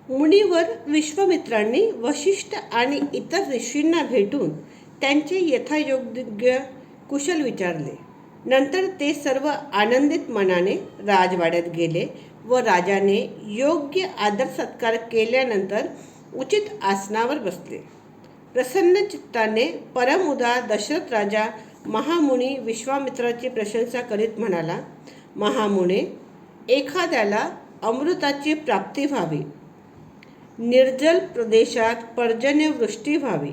मुनीवर विश्वामित्रांनी वशिष्ठ आणि इतर ऋषींना भेटून त्यांचे यथायोग्य कुशल विचारले. नंतर ते सर्व आनंदित मनाने राजवाड्यात गेले व राजाने योग्य आदर सत्कार केल्यानंतर उचित आसनावर बसले. प्रसन्न चित्ताने परमउदार दशरथ राजा महामुनी विश्वामित्राची प्रशंसा करीत म्हणाला, महामुने, एखाद्याला अमृताची प्राप्ती व्हावी, निर्जल प्रदेशात पर्जन्यवृष्टी व्हावी,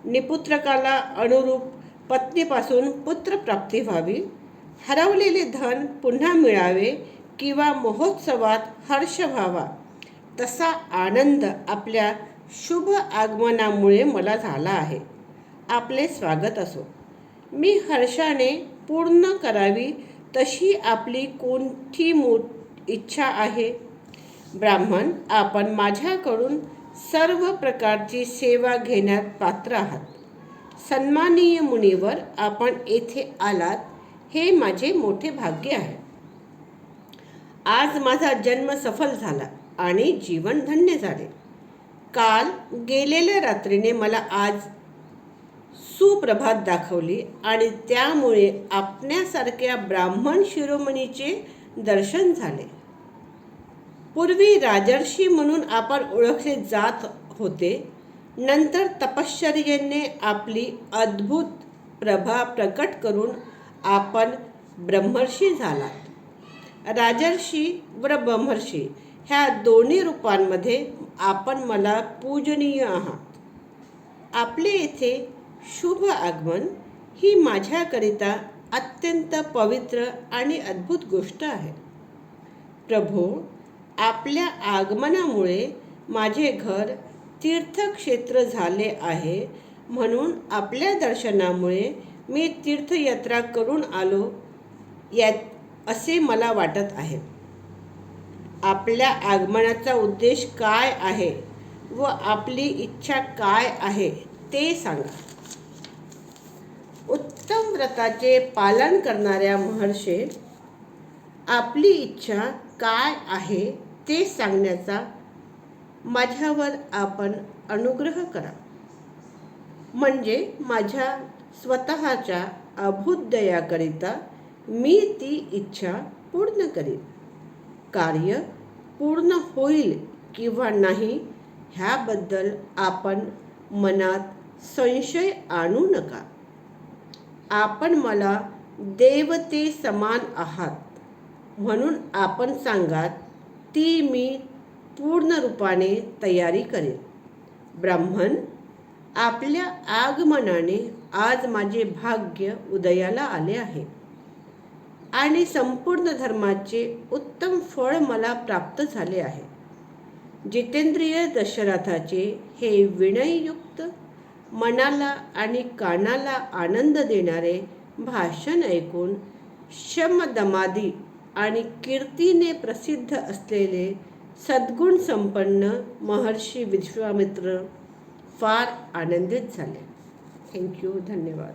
निपुत्रकाला अनुरूप पत्नीपासून पुत्रप्राप्ती व्हावी, हरवलेले धन पुन्हा मिळावे किंवा महोत्सवात हर्ष व्हावा, तसा आनंद आपल्या शुभ आगमनामुळे मला झाला आहे. आपले स्वागत असो. मी हर्षाने पूर्ण करावी तशी आपली कोणती इच्छा आहे? ब्राह्मण, आपण माझ्याकडून सर्व प्रकारची सेवा घेण्यात पात्र आहात. सन्माननीय मुनीवर, आपण येथे आलात हे माझे मोठे भाग्य आहे. आज माझा जन्म सफल झाला आणि जीवन धन्य झाले. काल गेलेल्या रात्रीने मला आज सुप्रभात दाखवली आणि त्यामुळे आपण्यासारख्या ब्राह्मण शिरोमणीचे दर्शन झाले. पूर्वी राजर्षी म्हणून आपण ओळखले जात होते. नंतर तपश्चर्येने आपली अद्भुत प्रभा प्रकट करून आपण ब्रह्मर्षी झालात. राजर्षी व ब्रह्मर्षी ह्या दोन्ही रूपांमध्ये आपण मला पूजनीय आहात. आपले येथे शुभ आगमन ही माझ्याकरिता अत्यंत पवित्र आणि अद्भुत गोष्ट आहे. प्रभो, आपल्या आगमनामुळे माझे घर तीर्थक्षेत्र झाले आहे, म्हणून आपल्या दर्शनामुळे मी तीर्थयात्रा करून आलो असे मला वाटत आहे. आपल्या आगमनाचा उद्देश काय आहे व आपली इच्छा काय आहे ते सांगा. उत्तम व्रताचे पालन करणाऱ्या महर्षे, आपली इच्छा काय आहे ते सांगण्याचा माझ्यावर आपण अनुग्रह करा. म्हणजे माझ्या स्वतःच्या अभ्युदयाकरिता मी ती इच्छा पूर्ण करीन. कार्य पूर्ण होईल किंवा नाही ह्याबद्दल आपण मनात संशय आणू नका. आपण मला देवते समान आहात, म्हणून आपण सांगात ती मी पूर्ण रूपाने तयारी करेन. ब्राह्मण, आपल्या आगमनाने आज माझे भाग्य उदयाला आले आहे आणि संपूर्ण धर्माचे उत्तम फळ मला प्राप्त झाले आहे. जितेंद्रिय दशरथाचे हे विनययुक्त, मनाला आणि कानाला आनंद देणारे भाषण ऐकून शमदमादी आणि कीर्तीने प्रसिद्ध असलेले सद्गुण संपन्न महर्षी विश्वामित्र फार आनंदित झाले. थँक्यू. धन्यवाद.